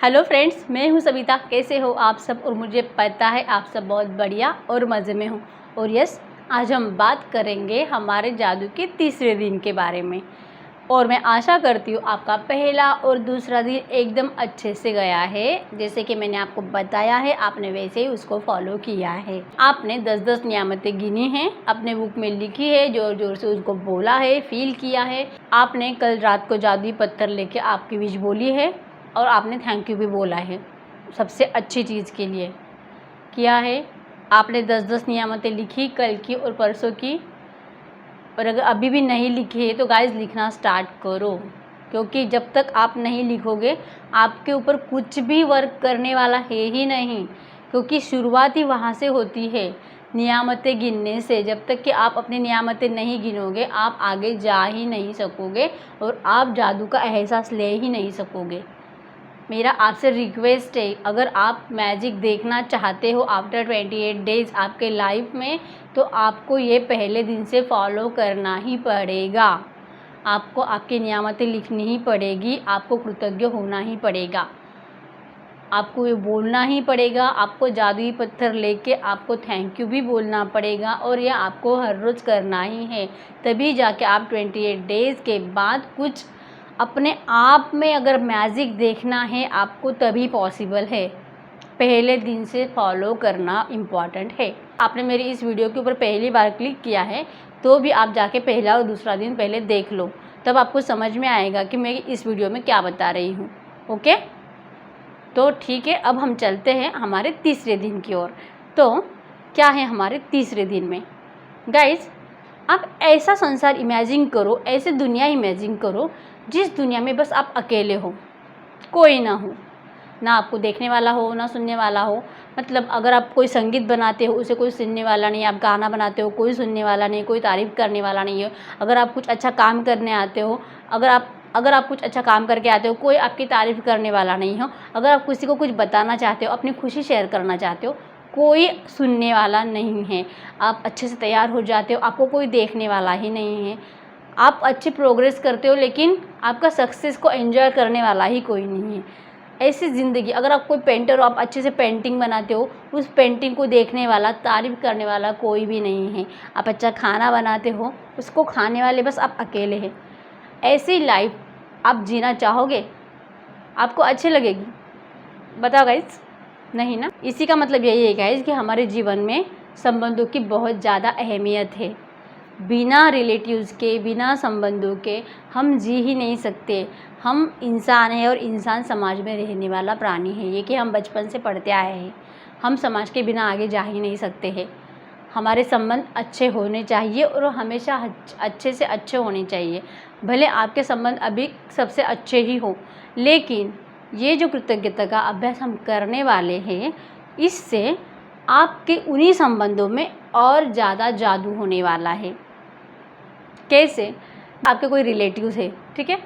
Hello friends, मैं हूं सविता। कैसे हो आप सब? और मुझे पता है आप सब बहुत बढ़िया और मज़े में हो। और यस, आज हम बात करेंगे हमारे जादू के तीसरे दिन के बारे में। और मैं आशा करती हूँ आपका पहला और दूसरा दिन एकदम अच्छे से गया है। जैसे कि मैंने आपको बताया है, आपने वैसे ही उसको फॉलो किया है। आपने 10-10 नियामतें गिनी हैं, अपने बुक में लिखी है, जोर जोर से उसको बोला है, फील किया है। आपने कल रात को जादुई पत्थर लेके आपकी विश बोली है और आपने थैंक यू भी बोला है। सबसे अच्छी चीज़ के लिए किया है। आपने 10-10 नियामतें लिखी, कल की और परसों की। और अगर अभी भी नहीं लिखे तो गाइस लिखना स्टार्ट करो, क्योंकि जब तक आप नहीं लिखोगे आपके ऊपर कुछ भी वर्क करने वाला है ही नहीं। क्योंकि शुरुआत ही वहाँ से होती है, नियामतें गिनने से। जब तक कि आप अपनी नियामतें नहीं गिनोगे आप आगे जा ही नहीं सकोगे और आप जादू का एहसास ले ही नहीं सकोगे। मेरा आपसे रिक्वेस्ट है, अगर आप मैजिक देखना चाहते हो आफ्टर 28 डेज़ आपके लाइफ में, तो आपको ये पहले दिन से फॉलो करना ही पड़ेगा। आपको आपकी नियामतें लिखनी ही पड़ेगी, आपको कृतज्ञ होना ही पड़ेगा, आपको ये बोलना ही पड़ेगा। आपको जादुई पत्थर लेके आपको थैंक यू भी बोलना पड़ेगा और ये आपको हर रोज़ करना ही है। तभी जाके आप 28 डेज़ के बाद कुछ अपने आप में अगर मैजिक देखना है आपको, तभी पॉसिबल है। पहले दिन से फॉलो करना इम्पॉर्टेंट है। आपने मेरी इस वीडियो के ऊपर पहली बार क्लिक किया है तो भी आप जाके पहला और दूसरा दिन पहले देख लो, तब आपको समझ में आएगा कि मैं इस वीडियो में क्या बता रही हूँ। ओके, तो ठीक है, अब हम चलते हैं हमारे तीसरे दिन की ओर। तो क्या है हमारे तीसरे दिन में? गाइस, आप ऐसा संसार इमेजिन करो, ऐसे दुनिया इमेजिन करो जिस दुनिया में बस आप अकेले हो, कोई ना हो, ना आपको देखने वाला हो ना सुनने वाला हो। मतलब अगर आप कोई संगीत बनाते हो उसे कोई सुनने वाला नहीं, आप गाना बनाते हो कोई सुनने वाला नहीं, कोई तारीफ़ करने वाला नहीं है। अगर आप कुछ अच्छा काम करने आते हो, अगर आप कुछ अच्छा काम करके आते हो, कोई आपकी तारीफ़ करने वाला नहीं हो। अगर आप किसी को कुछ बताना चाहते हो, अपनी खुशी शेयर करना चाहते हो, कोई सुनने वाला नहीं है। आप अच्छे से तैयार हो जाते हो, आपको कोई देखने वाला ही नहीं है। आप अच्छी प्रोग्रेस करते हो लेकिन आपका सक्सेस को एंजॉय करने वाला ही कोई नहीं है। ऐसी ज़िंदगी। अगर आप कोई पेंटर हो, आप अच्छे से पेंटिंग बनाते हो, उस पेंटिंग को देखने वाला, तारीफ़ करने वाला कोई भी नहीं है। आप अच्छा खाना बनाते हो, उसको खाने वाले बस आप अकेले हैं। ऐसी लाइफ आप जीना चाहोगे? आपको अच्छी लगेगी? बताओ गाइस, नहीं ना। इसी का मतलब यही है गाइस कि हमारे जीवन में संबंधों की बहुत ज़्यादा अहमियत है। बिना रिलेटिव्स के, बिना संबंधों के हम जी ही नहीं सकते। हम इंसान हैं और इंसान समाज में रहने वाला प्राणी है। ये कि हम बचपन से पढ़ते आए हैं। हम समाज के बिना आगे जा ही नहीं सकते हैं। हमारे संबंध अच्छे होने चाहिए और हमेशा अच्छे से अच्छे होने चाहिए। भले आपके संबंध अभी सबसे अच्छे ही हो, लेकिन ये जो कृतज्ञता का अभ्यास हम करने वाले हैं, इससे आपके उन्हीं संबंधों में और ज़्यादा जादू होने वाला है। कैसे? आपके कोई रिलेटिव्स है, ठीक है,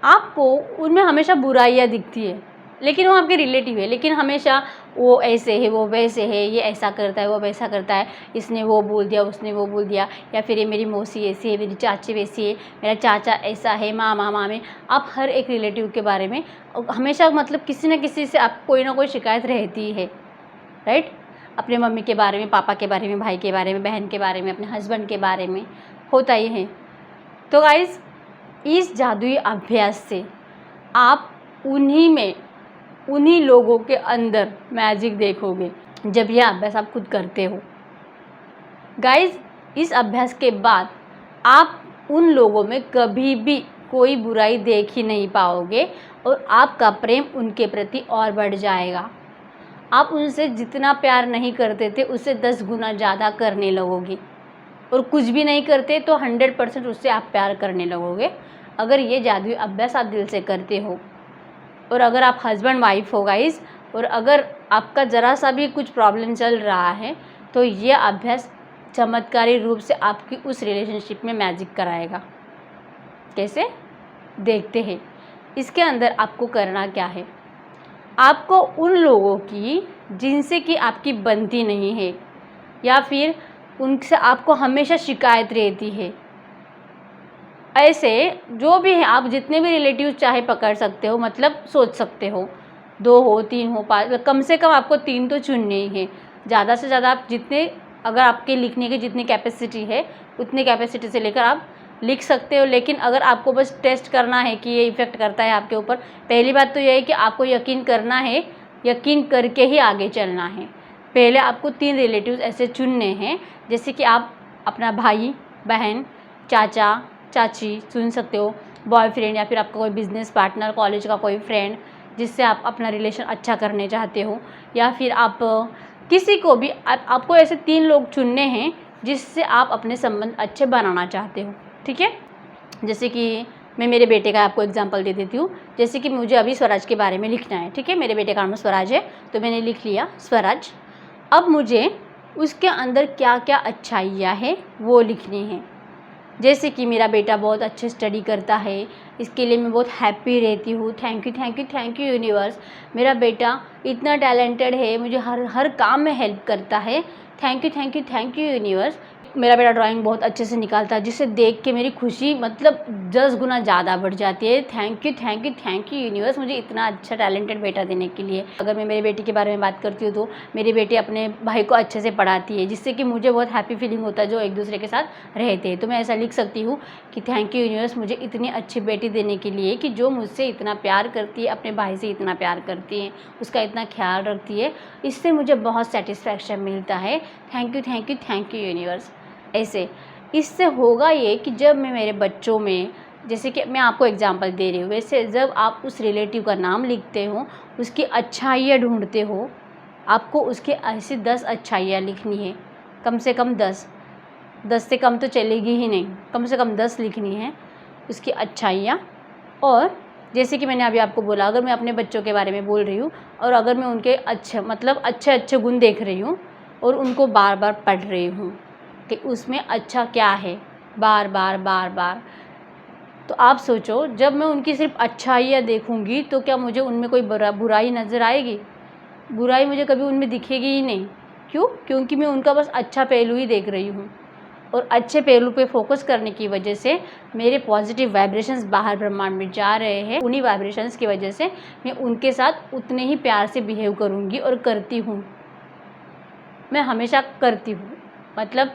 आपको उनमें हमेशा बुराइयाँ दिखती है, लेकिन वो आपके रिलेटिव है, लेकिन हमेशा वो ऐसे है, वो वैसे है, ये ऐसा करता है, वो वैसा करता है, इसने वो बोल दिया, उसने वो बोल दिया, या फिर ये मेरी मौसी ऐसी है, मेरी चाची वैसी है, मेरा चाचा ऐसा है, मामा मामी। आप हर एक रिलेटिव के बारे में हमेशा मतलब किसी न किसी से आपको कोई ना कोई शिकायत रहती है, राइट? अपने मम्मी के बारे में, पापा के बारे में, भाई के बारे में, बहन के बारे में, अपने हस्बैंड के बारे में होता ही है। तो गाइज़, इस जादुई अभ्यास से आप उन्हीं लोगों के अंदर मैजिक देखोगे जब यह अभ्यास आप खुद करते हो। गाइज़, इस अभ्यास के बाद आप उन लोगों में कभी भी कोई बुराई देख ही नहीं पाओगे और आपका प्रेम उनके प्रति और बढ़ जाएगा। आप उनसे जितना प्यार नहीं करते थे उससे 10 गुना ज़्यादा करने लगोगे, और कुछ भी नहीं करते तो 100% उससे आप प्यार करने लगोगे, अगर ये जादुई अभ्यास आप दिल से करते हो। और अगर आप हस्बैंड वाइफ हो गाइस, और अगर आपका ज़रा सा भी कुछ प्रॉब्लम चल रहा है, तो ये अभ्यास चमत्कारी रूप से आपकी उस रिलेशनशिप में मैजिक कराएगा। कैसे? देखते हैं। इसके अंदर आपको करना क्या है? आपको उन लोगों की जिनसे कि आपकी बनती नहीं है, या फिर उनसे आपको हमेशा शिकायत रहती है, ऐसे जो भी है, आप जितने भी रिलेटिव चाहे पकड़ सकते हो, मतलब सोच सकते हो। 2 हो, 3 हो, 5, कम से कम आपको 3 तो चुनने ही हैं। ज़्यादा से ज़्यादा आप जितने, अगर आपके लिखने की जितनी कैपेसिटी है उतनी कैपेसिटी से लेकर आप लिख सकते हो। लेकिन अगर आपको बस टेस्ट करना है कि ये इफ़ेक्ट करता है आपके ऊपर, पहली बात तो ये है कि आपको यकीन करना है, यकीन करके ही आगे चलना है। पहले आपको 3 रिलेटिव्स ऐसे चुनने हैं, जैसे कि आप अपना भाई बहन, चाचा चाची चुन सकते हो, बॉयफ्रेंड या फिर आपका कोई बिजनेस पार्टनर, कॉलेज का कोई फ्रेंड जिससे आप अपना रिलेशन अच्छा करने चाहते हो, या फिर आप किसी को भी, आपको ऐसे 3 लोग चुनने हैं जिससे आप अपने संबंध अच्छे बनाना चाहते हो। ठीक है, जैसे कि मैं मेरे बेटे का आपको एग्जांपल दे देती हूँ। जैसे कि मुझे अभी स्वराज के बारे में लिखना है। ठीक है, मेरे बेटे का नाम स्वराज है, तो मैंने लिख लिया स्वराज। अब मुझे उसके अंदर क्या क्या अच्छाइयाँ हैं वो लिखनी है। जैसे कि मेरा बेटा बहुत अच्छे स्टडी करता है, इसके लिए मैं बहुत हैप्पी रहती हूँ। Thank you thank you thank you universe, मेरा बेटा इतना टैलेंटेड है, मुझे हर हर काम में हेल्प करता है। Thank you thank you thank you universe. मेरा बेटा ड्राइंग बहुत अच्छे से निकालता है, जिसे देख के मेरी खुशी मतलब 10 गुना ज़्यादा बढ़ जाती है। Thank you thank you thank you universe, मुझे इतना अच्छा टैलेंटेड बेटा देने के लिए। अगर मैं मेरे बेटे के बारे में बात करती हूँ तो मेरी बेटी अपने भाई को अच्छे से पढ़ाती है, जिससे कि मुझे बहुत हैप्पी फीलिंग होता है, जो एक दूसरे के साथ रहते हैं। तो मैं ऐसा लिख सकती हूँ कि थैंक यू यूनिवर्स, मुझे इतनी अच्छी बेटी देने के लिए कि जो मुझसे इतना प्यार करती है, अपने भाई से इतना प्यार करती है, उसका इतना ख्याल रखती है, इससे मुझे बहुत सेटिस्फैक्शन मिलता है। Thank you thank you thank you universe. ऐसे इससे होगा ये कि जब मैं मेरे बच्चों में, जैसे कि मैं आपको एग्जांपल दे रही हूँ, वैसे जब आप उस रिलेटिव का नाम लिखते हो, उसकी अच्छाइयाँ ढूंढते हो, आपको उसके ऐसी 10 अच्छाइयाँ लिखनी है, कम से कम 10 से कम तो चलेगी ही नहीं, कम से कम 10 लिखनी है उसकी अच्छाइयाँ। और जैसे कि मैंने अभी आपको बोला, अगर मैं अपने बच्चों के बारे में बोल रही हूँ और अगर मैं उनके अच्छे अच्छे गुण देख रही हूँ और उनको बार बार पढ़ रही हूँ कि उसमें अच्छा क्या है, बार बार बार बार, तो आप सोचो, जब मैं उनकी सिर्फ अच्छाइयाँ देखूँगी तो क्या मुझे उनमें कोई बुराई नज़र आएगी? बुराई मुझे कभी उनमें दिखेगी ही नहीं। क्यों? क्योंकि मैं उनका बस अच्छा पहलू ही देख रही हूँ, और अच्छे पहलू पे फोकस करने की वजह से मेरे पॉजिटिव वाइब्रेशंस बाहर ब्रह्मांड में जा रहे हैं। उन्हीं वाइब्रेशंस की वजह से मैं उनके साथ उतने ही प्यार से बिहेव करूँगी और करती हूँ। मैं हमेशा करती हूँ, मतलब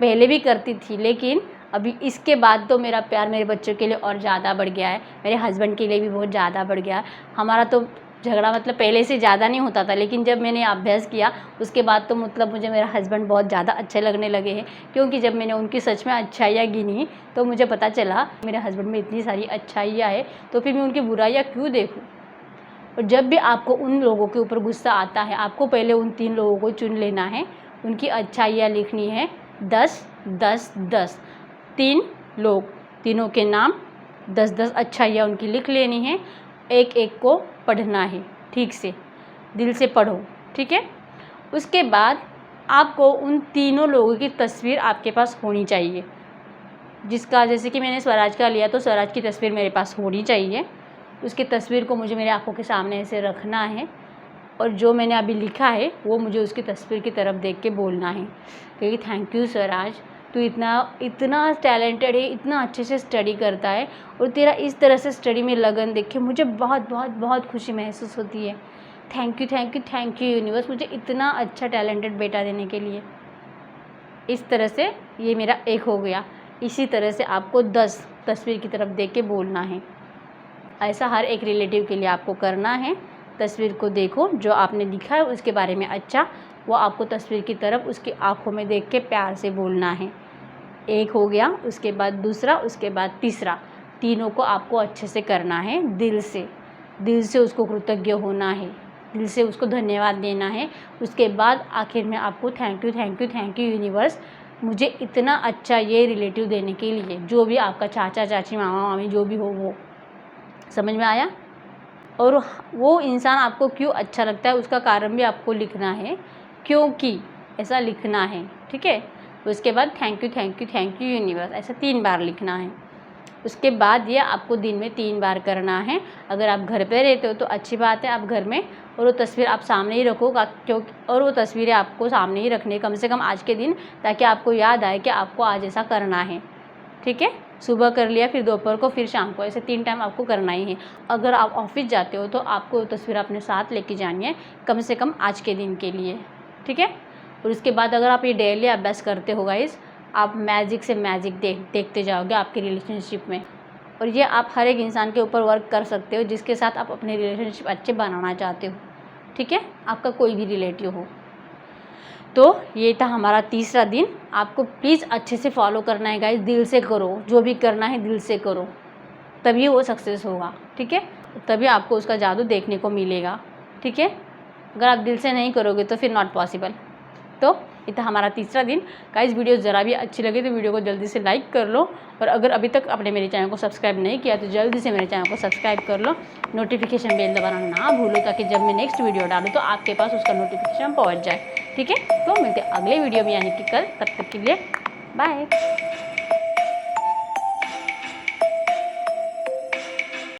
पहले भी करती थी, लेकिन अभी इसके बाद तो मेरा प्यार मेरे बच्चों के लिए और ज़्यादा बढ़ गया है, मेरे हस्बैंड के लिए भी बहुत ज़्यादा बढ़ गया है। हमारा तो झगड़ा मतलब पहले से ज़्यादा नहीं होता था, लेकिन जब मैंने अभ्यास किया उसके बाद तो मतलब मुझे मेरा हस्बैंड बहुत ज़्यादा अच्छे लगने लगे हैं। क्योंकि जब मैंने उनकी सच में अच्छाइयाँ गिनी तो मुझे पता चला मेरे हस्बैंड में इतनी सारी अच्छाइयाँ हैं, तो फिर मैं उनकी बुराइयाँ क्यों देखूँ। और जब भी आपको उन लोगों के ऊपर गुस्सा आता है, आपको पहले उन 3 लोगों को चुन लेना है, उनकी अच्छाइयाँ लिखनी है 10 10 10। 3 लोग, तीनों के नाम, 10 10 अच्छाइयाँ उनकी लिख लेनी है, एक एक को पढ़ना है, ठीक से दिल से पढ़ो। ठीक है, उसके बाद आपको उन तीनों लोगों की तस्वीर आपके पास होनी चाहिए। जिसका, जैसे कि मैंने स्वराज का लिया तो स्वराज की तस्वीर मेरे पास होनी चाहिए। उसकी तस्वीर को मुझे मेरे आँखों के सामने ऐसे रखना है, और जो मैंने अभी लिखा है वो मुझे उसकी तस्वीर की तरफ देख के बोलना है कि थैंक यू स्वराज, तू इतना टैलेंटेड है, इतना अच्छे से स्टडी करता है, और तेरा इस तरह से स्टडी में लगन देख के मुझे बहुत बहुत बहुत खुशी महसूस होती है। Thank you thank you thank you universe, मुझे इतना अच्छा टैलेंटेड बेटा देने के लिए। इस तरह से ये मेरा एक हो गया। इसी तरह से आपको 10 तस्वीर की तरफ देख के बोलना है। ऐसा हर एक रिलेटिव के लिए आपको करना है। तस्वीर को देखो, जो आपने लिखा है उसके बारे में अच्छा, वो आपको तस्वीर की तरफ उसकी आँखों में देख के प्यार से बोलना है। एक हो गया, उसके बाद दूसरा, उसके बाद तीसरा। तीनों को आपको अच्छे से करना है, दिल से उसको कृतज्ञ होना है, दिल से उसको धन्यवाद देना है। उसके बाद आखिर में आपको thank you thank you thank you universe, मुझे इतना अच्छा ये रिलेटिव देने के लिए। जो भी आपका चाचा चाची मामा मामी जो भी हो, वो समझ में आया। और वो इंसान आपको क्यों अच्छा लगता है उसका कारण भी आपको लिखना है, क्योंकि ऐसा लिखना है। ठीक है, उसके बाद thank you thank you thank you universe, ऐसा 3 बार लिखना है। उसके बाद ये आपको दिन में 3 बार करना है। अगर आप घर पे रहते हो तो अच्छी बात है, आप घर में, और वो तस्वीर आप सामने ही रखो, क्योंकि और वो तस्वीरें आपको सामने ही रखनी है कम से कम आज के दिन, ताकि आपको याद आए कि आपको आज ऐसा करना है। ठीक है। सुबह कर लिया, फिर दोपहर को, फिर शाम को, ऐसे 3 टाइम आपको करना ही है। अगर आप ऑफिस जाते हो तो आपको वो तस्वीर अपने साथ लेके जानी है, कम से कम आज के दिन के लिए, ठीक है। और उसके बाद अगर आप ये डेली अभ्यास करते हो गाइस, आप मैजिक से मैजिक देखते जाओगे आपकी रिलेशनशिप में। और ये आप हर एक इंसान के ऊपर वर्क कर सकते हो जिसके साथ आप अपने रिलेशनशिप अच्छे बनाना चाहते हो, ठीक है, आपका कोई भी रिलेटिव हो। तो ये था हमारा तीसरा दिन। आपको प्लीज़ अच्छे से फॉलो करना है गाइस, दिल से करो, जो भी करना है दिल से करो, तभी वो सक्सेस होगा, ठीक है, तभी आपको उसका जादू देखने को मिलेगा, ठीक है। अगर आप दिल से नहीं करोगे तो फिर नॉट पॉसिबल। तो ये था हमारा तीसरा दिन। गाइस वीडियो ज़रा भी अच्छी लगे तो वीडियो को जल्दी से लाइक कर लो, और अगर अभी तक आपने मेरे चैनल को सब्सक्राइब नहीं किया तो जल्दी से मेरे चैनल को सब्सक्राइब कर लो, नोटिफिकेशन बेल दबाना ना भूलो, ताकि जब मैं नेक्स्ट वीडियो डालूँ तो आपके पास उसका नोटिफिकेशन पहुँच जाए, ठीक है। तो मिलते अगले वीडियो में, यानी कि कल। तब तक के लिए बाय।